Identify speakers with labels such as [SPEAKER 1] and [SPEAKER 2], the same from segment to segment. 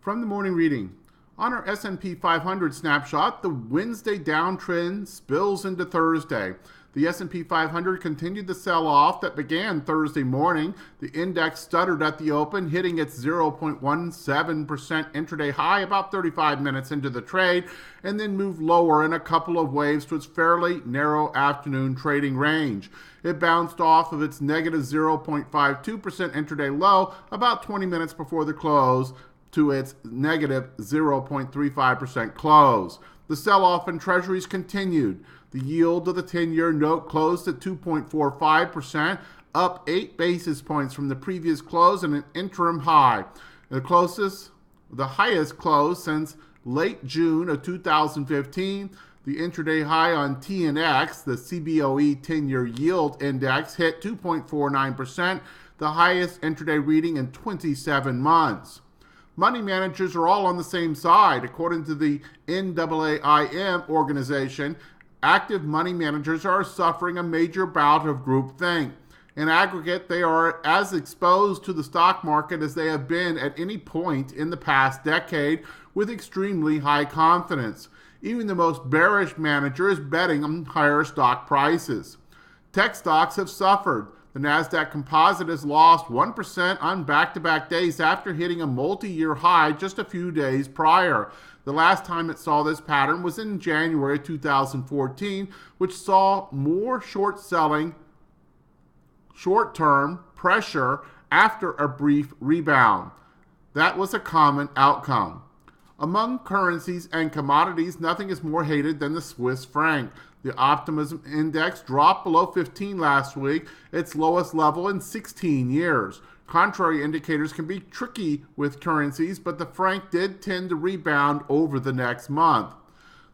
[SPEAKER 1] From the morning reading, on our S&P 500 snapshot, the Wednesday downtrend spills into Thursday. The S&P 500 continued the sell-off that began Thursday morning. The index stuttered at the open, hitting its 0.17% intraday high about 35 minutes into the trade, and then moved lower in a couple of waves to its fairly narrow afternoon trading range. It bounced off of its negative 0.52% intraday low about 20 minutes before the close to its negative 0.35% close. The sell-off in treasuries continued. The yield of the 10-year note closed at 2.45%, up 8 basis points from the previous close and an interim high. The highest close since late June of 2015. The intraday high on TNX, the CBOE 10-year yield index, hit 2.49%, the highest intraday reading in 27 months. Money managers are all on the same side. According to the NAIM organization, active money managers are suffering a major bout of groupthink. In aggregate, they are as exposed to the stock market as they have been at any point in the past decade, with extremely high confidence. Even the most bearish manager is betting on higher stock prices. Tech stocks have suffered. The Nasdaq Composite has lost 1% on back-to-back days after hitting a multi-year high just a few days prior. The last time it saw this pattern was in January 2014, which saw more short selling, short-term pressure after a brief rebound. That was a common outcome. Among currencies and commodities, nothing is more hated than the Swiss franc. The optimism index dropped below 15 last week, its lowest level in 16 years. Contrary indicators can be tricky with currencies, but the franc did tend to rebound over the next month.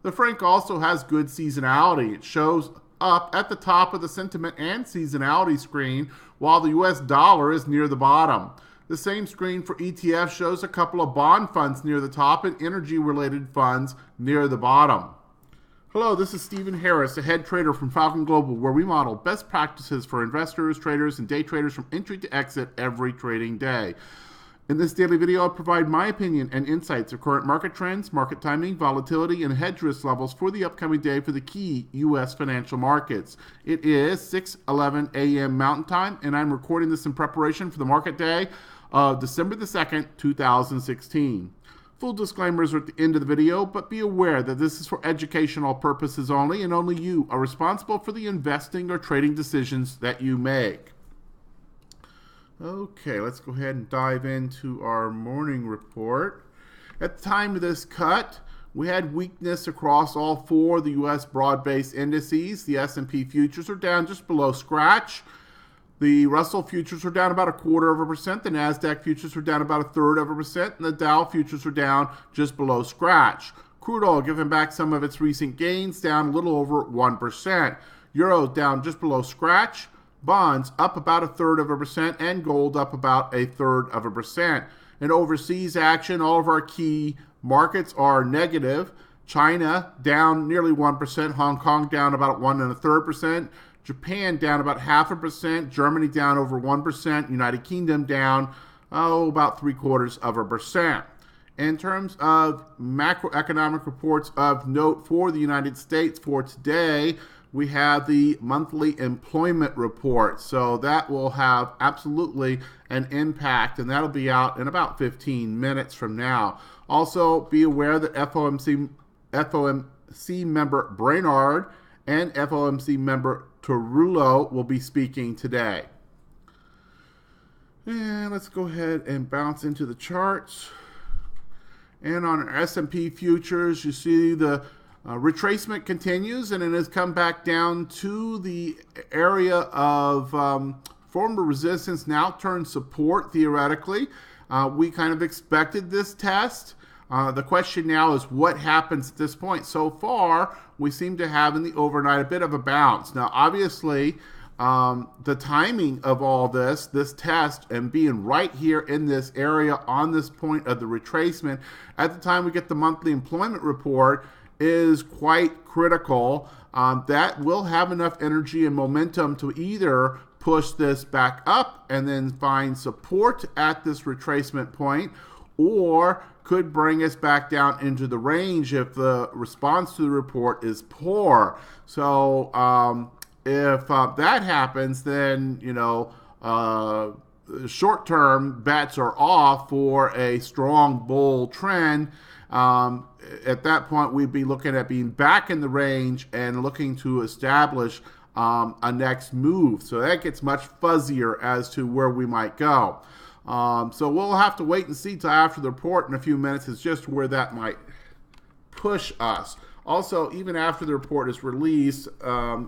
[SPEAKER 1] The franc also has good seasonality. It shows up at the top of the sentiment and seasonality screen, while the US dollar is near the bottom. The same screen for ETF shows a couple of bond funds near the top and energy-related funds near the bottom. Hello, this is Stephen Harris, a head trader from Falcon Global, where we model best practices for investors, traders, and day traders from entry to exit every trading day. In this daily video, I'll provide my opinion and insights of current market trends, market timing, volatility, and hedge risk levels for the upcoming day for the key U.S. financial markets. It is 6:11 a.m. Mountain Time, and I'm recording this in preparation for the market day of December the 2nd, 2016. Full disclaimers are at the end of the video, but be aware that this is for educational purposes only, and only you are responsible for the investing or trading decisions that you make. Okay, let's go ahead and dive into our morning report. At the time of this cut, we had weakness across all four of the U.S. broad-based indices. The S&P futures are down just below scratch. The Russell futures were down about 0.25%. The Nasdaq futures were down about 0.33%. And the Dow futures were down just below scratch. Crude oil giving back some of its recent gains, down a little over 1%. Euro down just below scratch. Bonds up about 0.33%. And gold up about 0.33%. In overseas action, all of our key markets are negative. China down nearly 1%. Hong Kong down about 1.33%. Japan down about 0.5%, Germany down over 1%, United Kingdom down about 0.75%. In terms of macroeconomic reports of note for the United States for today, we have the monthly employment report. So that will have absolutely an impact, and that'll be out in about 15 minutes from now. Also, be aware that FOMC member Brainard and FOMC member Tarullo will be speaking today. And let's go ahead and bounce into the charts. And on our S&P futures, you see the retracement continues, and it has come back down to the area of former resistance, now turned support theoretically. We kind of expected this test. The question now is what happens at this point. So far, we seem to have in the overnight a bit of a bounce. Now, obviously, the timing of all this test, and being right here in this area on this point of the retracement, at the time we get the monthly employment report, is quite critical. That will have enough energy and momentum to either push this back up and then find support at this retracement point, or could bring us back down into the range if the response to the report is poor. So if that happens, then, short-term bets are off for a strong bull trend. At that point, we'd be looking at being back in the range and looking to establish a next move. So that gets much fuzzier as to where we might go. So we'll have to wait and see till after the report in a few minutes as just where that might push us. Also, even after the report is released,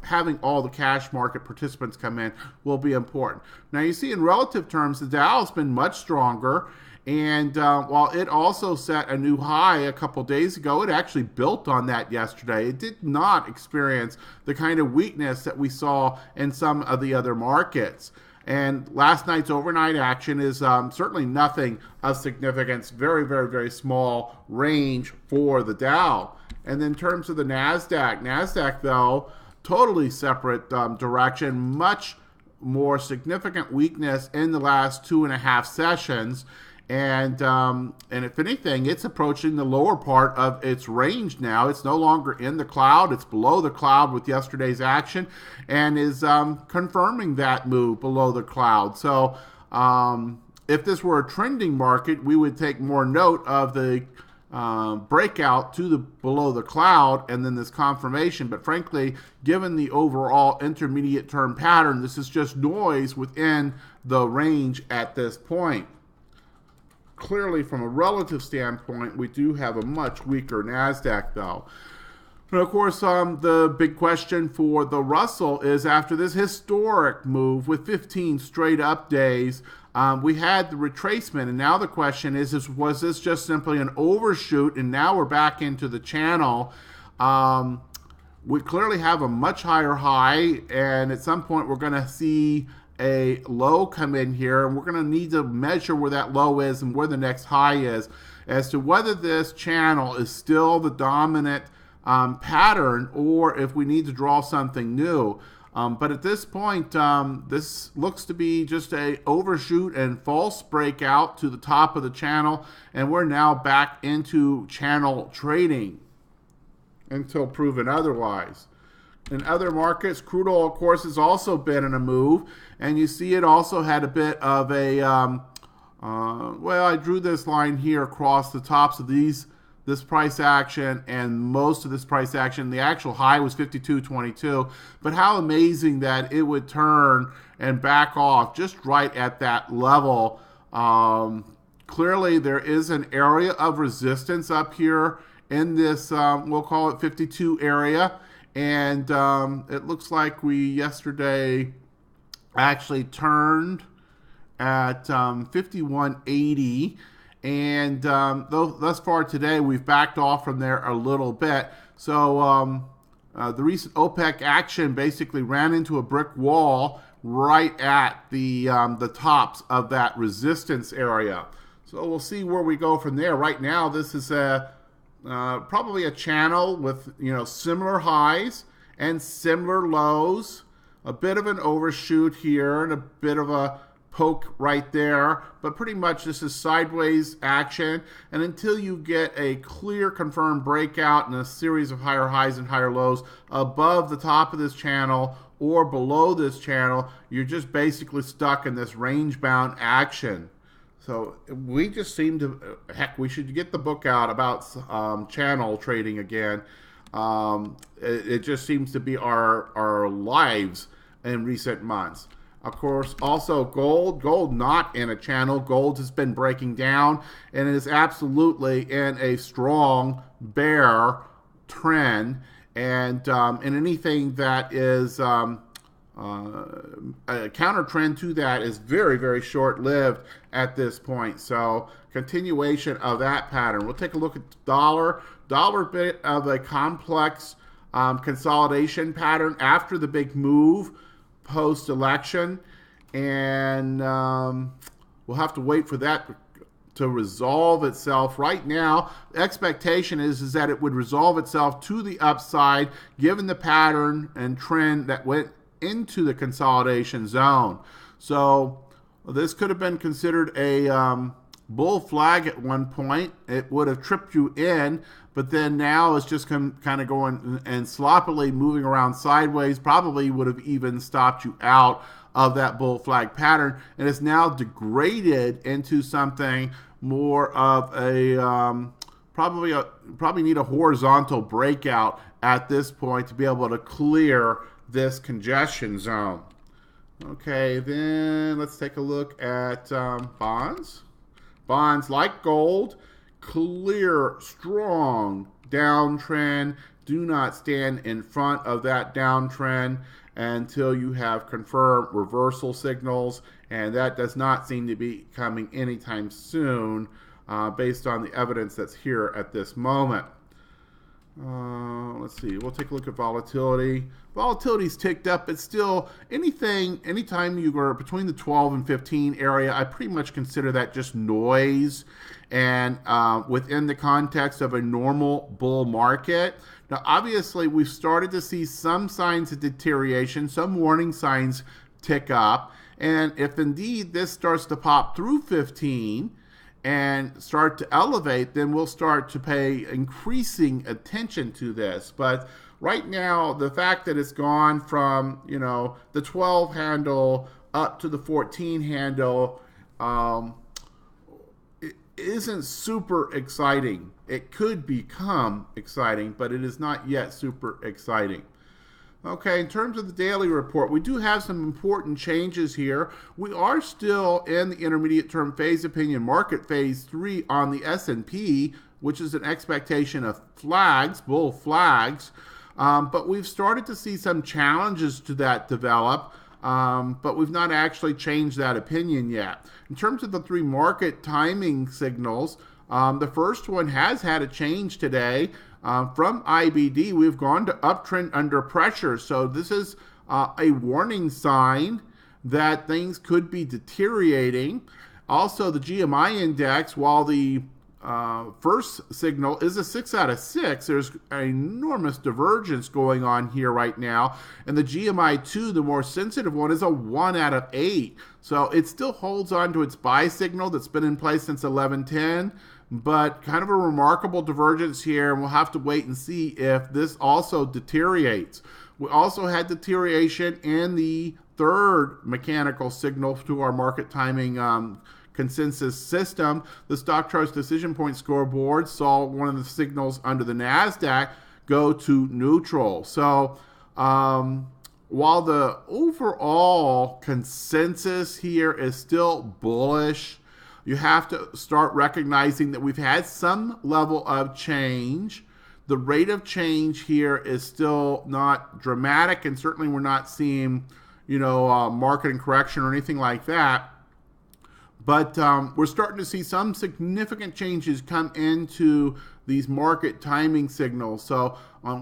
[SPEAKER 1] having all the cash market participants come in will be important. Now, you see in relative terms, the Dow has been much stronger. And while it also set a new high a couple days ago, it actually built on that yesterday. It did not experience the kind of weakness that we saw in some of the other markets. And last night's overnight action is certainly nothing of significance. Very, very, very small range for the Dow. And then in terms of the Nasdaq, though, totally separate direction, much more significant weakness in the last 2.5 sessions. And if anything, it's approaching the lower part of its range now. It's no longer in the cloud. It's below the cloud with yesterday's action and is confirming that move below the cloud. So if this were a trending market, we would take more note of the breakout to the below the cloud and then this confirmation. But frankly, given the overall intermediate term pattern, this is just noise within the range at this point. Clearly, from a relative standpoint, we do have a much weaker Nasdaq, though. And of course, the big question for the Russell is after this historic move with 15 straight up days, we had the retracement, and now the question is was this just simply an overshoot, and now we're back into the channel? We clearly have a much higher high, and at some point we're going to see a low come in here, and we're going to need to measure where that low is and where the next high is as to whether this channel is still the dominant pattern or if we need to draw something new. But at this point, this looks to be just a overshoot and false breakout to the top of the channel, and we're now back into channel trading until proven otherwise. In other markets, crude oil, of course, has also been in a move, and you see it also had a bit of a, well, I drew this line here across the tops of this price action and most of this price action. The actual high was 52.22, but how amazing that it would turn and back off just right at that level. Clearly, there is an area of resistance up here in this, we'll call it 52 area. And it looks like we yesterday actually turned at 51.80. And thus far today, we've backed off from there a little bit. So the recent OPEC action basically ran into a brick wall right at the tops of that resistance area. So we'll see where we go from there. Right now, this is probably a channel with similar highs and similar lows, a bit of an overshoot here and a bit of a poke right there, but pretty much this is sideways action, and until you get a clear confirmed breakout and a series of higher highs and higher lows above the top of this channel or below this channel, you're just basically stuck in this range bound action. So we just seem to, heck, we should get the book out about channel trading again. It just seems to be our lives in recent months. Of course, also gold not in a channel. Gold has been breaking down and is absolutely in a strong bear trend. And anything that is a counter trend to that is very, very short-lived at this point. So continuation of that pattern. We'll take a look at the dollar. Dollar bit of a complex consolidation pattern after the big move post-election. And we'll have to wait for that to resolve itself. Right now, the expectation is that it would resolve itself to the upside given the pattern and trend that went into the consolidation zone. So this could have been considered a bull flag at one point. It would have tripped you in, but then now it's just kind of going and sloppily moving around sideways. Probably would have even stopped you out of that bull flag pattern, and it's now degraded into something more of a probably need a horizontal breakout at this point to be able to clear this congestion zone. Okay, then let's take a look at bonds. Bonds, like gold, clear, strong downtrend. Do not stand in front of that downtrend until you have confirmed reversal signals, and that does not seem to be coming anytime soon based on the evidence that's here at this moment. Let's see, we'll take a look at volatility. Volatility's ticked up. It's still anytime you are between the 12 and 15 area, I pretty much consider that just noise and within the context of a normal bull market. Now, obviously, we've started to see some signs of deterioration, some warning signs tick up. And if indeed this starts to pop through 15, and start to elevate, then we'll start to pay increasing attention to this. But right now, the fact that it's gone from, the 12 handle up to the 14 handle it isn't super exciting. It could become exciting, but it is not yet super exciting. Okay, in terms of the daily report, we do have some important changes here. We are still in the intermediate term phase opinion market phase 3 on the S&P, which is an expectation of flags, bull flags. But we've started to see some challenges to that develop, but we've not actually changed that opinion yet. In terms of the 3 market timing signals, the first one has had a change today. From IBD, we've gone to uptrend under pressure. So this is a warning sign that things could be deteriorating. Also, the GMI index, while the first signal is a 6 out of 6, there's an enormous divergence going on here right now. And the GMI2, the more sensitive one, is a 1 out of 8. So it still holds on to its buy signal that's been in place since 1110. But kind of a remarkable divergence here, and we'll have to wait and see if this also deteriorates. We also had deterioration in the third mechanical signal to our market timing consensus system. The stock charts decision point scoreboard saw one of the signals under the Nasdaq go to neutral. So while the overall consensus here is still bullish, you have to start recognizing that we've had some level of change. The rate of change here is still not dramatic, and certainly we're not seeing, market correction or anything like that. But we're starting to see some significant changes come into these market timing signals. So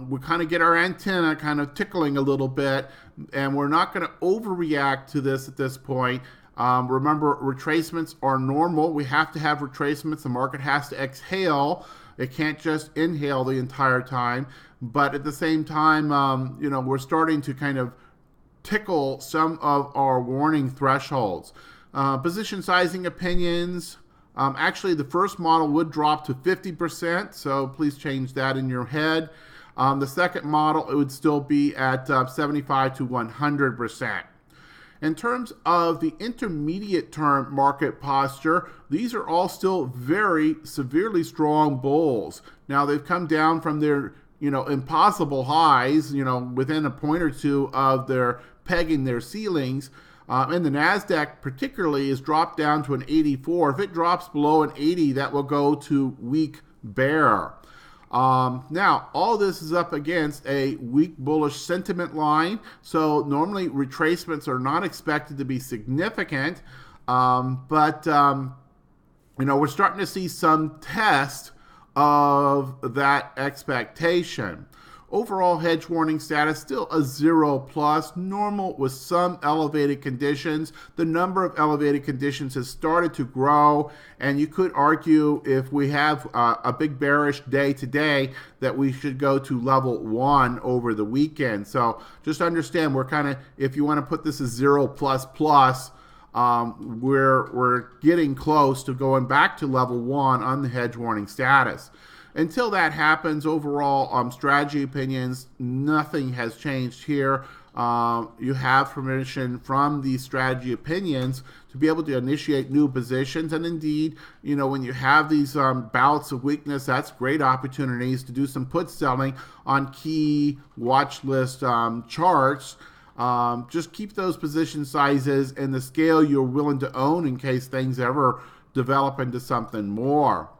[SPEAKER 1] we kind of get our antenna kind of tickling a little bit, and we're not going to overreact to this at this point. Remember, retracements are normal. We have to have retracements. The market has to exhale. It can't just inhale the entire time. But at the same time, we're starting to kind of tickle some of our warning thresholds. Position sizing opinions. Actually, the first model would drop to 50%, so please change that in your head. The second model, it would still be at 75 to 100%. In terms of the intermediate term market posture, these are all still very severely strong bulls. Now, they've come down from their, impossible highs, within a point or two of their pegging their ceilings. And the Nasdaq particularly is dropped down to an 84. If it drops below an 80, that will go to weak bear. Now, all this is up against a weak bullish sentiment line, so normally retracements are not expected to be significant, but we're starting to see some test of that expectation. Overall hedge warning status still a 0+, normal with some elevated conditions. The number of elevated conditions has started to grow, and you could argue if we have a big bearish day today that we should go to level 1 over the weekend. So just understand we're kind of, if you want to put this as 0++, we're getting close to going back to level 1 on the hedge warning status. Until that happens, overall strategy opinions, nothing has changed here. You have permission from these strategy opinions to be able to initiate new positions. And indeed, when you have these bouts of weakness, that's great opportunities to do some put selling on key watch list charts. Just keep those position sizes and the scale you're willing to own in case things ever develop into something more.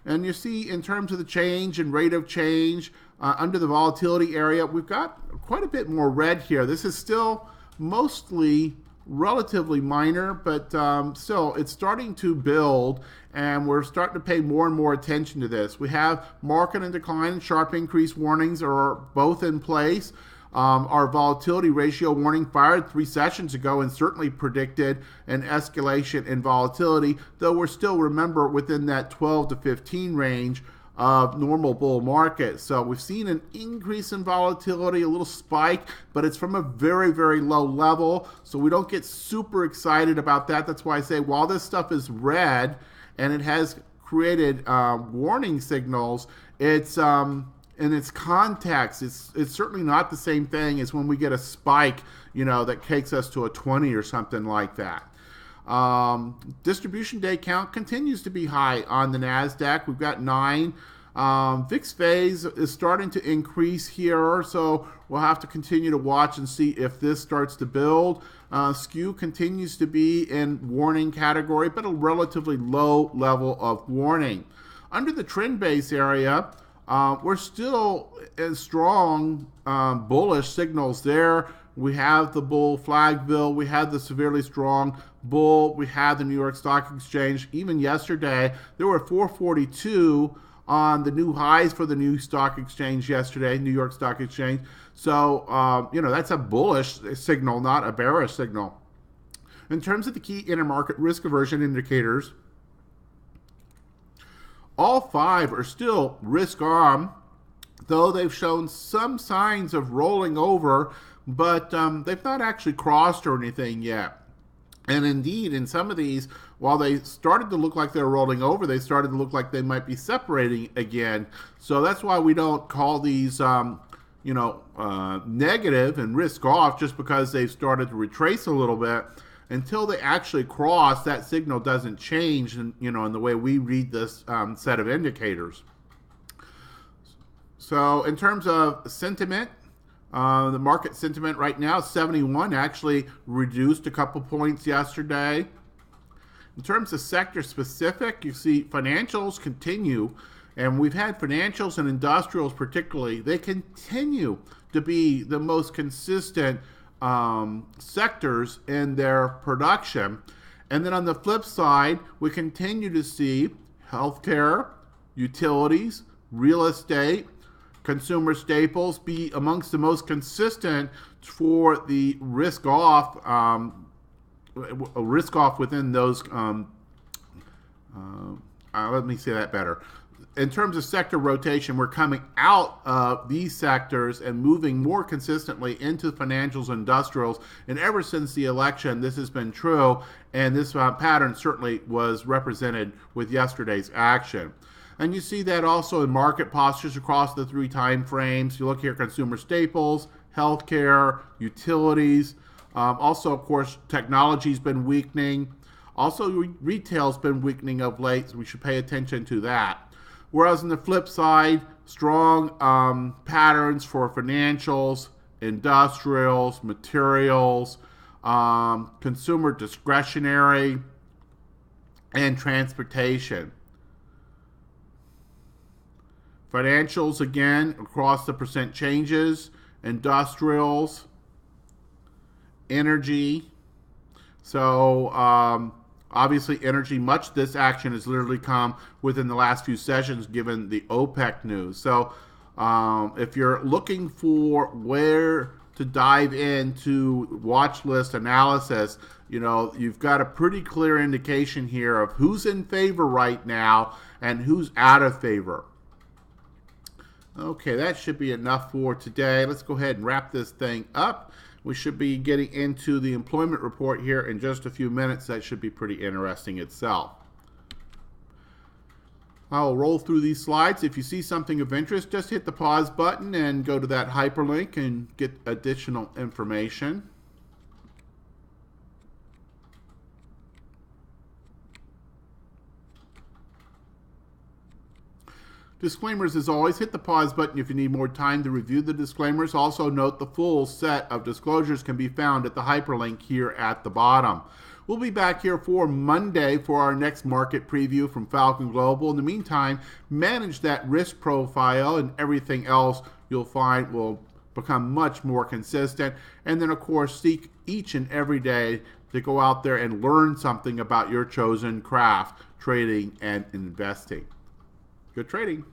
[SPEAKER 1] And you see, in terms of the change and rate of change, under the volatility area, we've got quite a bit more red here. This is still mostly relatively minor, but still, it's starting to build, and we're starting to pay more and more attention to this. We have market and decline and sharp increase warnings are both in place. Our volatility ratio warning fired 3 sessions ago and certainly predicted an escalation in volatility, though we're still, remember, within that 12 to 15 range of normal bull market. So we've seen an increase in volatility, a little spike, but it's from a very, very low level. So we don't get super excited about that. That's why I say while this stuff is red and it has created warning signals, it's in its context, it's certainly not the same thing as when we get a spike, that takes us to a 20 or something like that. Distribution day count continues to be high on the Nasdaq. We've got 9. VIX phase is starting to increase here, so we'll have to continue to watch and see if this starts to build. Skew continues to be in warning category, but a relatively low level of warning. Under the trend base area, we're still in strong bullish signals there. We have the bull flag bill. We have the severely strong bull. We have the New York Stock Exchange. Even yesterday, there were 442 on the new highs for the new stock exchange yesterday, New York Stock Exchange. So, that's a bullish signal, not a bearish signal. In terms of the key intermarket risk aversion indicators, all 5 are still risk on, though they've shown some signs of rolling over, but they've not actually crossed or anything yet. And indeed, in some of these, while they started to look like they're rolling over, they started to look like they might be separating again. So that's why we don't call these, negative and risk off just because they've started to retrace a little bit. Until they actually cross, that signal doesn't change, in the way we read this set of indicators. So in terms of sentiment, the market sentiment right now, 71, actually reduced a couple points yesterday. In terms of sector specific, you see financials continue, and we've had financials and industrials particularly, they continue to be the most consistent sectors in their production. And then on the flip side, we continue to see healthcare, utilities, real estate, consumer staples be amongst the most consistent for the risk off within those. Let me say that better. In terms of sector rotation, we're coming out of these sectors and moving more consistently into financials and industrials. And ever since the election, this has been true. And this pattern certainly was represented with yesterday's action. And you see that also in market postures across the 3 time frames. You look here, consumer staples, healthcare, utilities. Also, of course, technology's been weakening. Also, retail's been weakening of late, so we should pay attention to that. Whereas on the flip side, strong patterns for financials, industrials, materials, consumer discretionary, and transportation. Financials, again, across the percent changes, industrials, energy. So, obviously, energy, much of this action has literally come within the last few sessions given the OPEC news. So, if you're looking for where to dive into watch list analysis, you've got a pretty clear indication here of who's in favor right now and who's out of favor. Okay, that should be enough for today. Let's go ahead and wrap this thing up. We should be getting into the employment report here in just a few minutes. That should be pretty interesting itself. I'll roll through these slides. If you see something of interest, just hit the pause button and go to that hyperlink and get additional information. Disclaimers, as always, hit the pause button if you need more time to review the disclaimers. Also note the full set of disclosures can be found at the hyperlink here at the bottom. We'll be back here for Monday for our next market preview from Falcon Global. In the meantime, manage that risk profile, and everything else you'll find will become much more consistent. And then, of course, seek each and every day to go out there and learn something about your chosen craft, trading and investing. Good trading.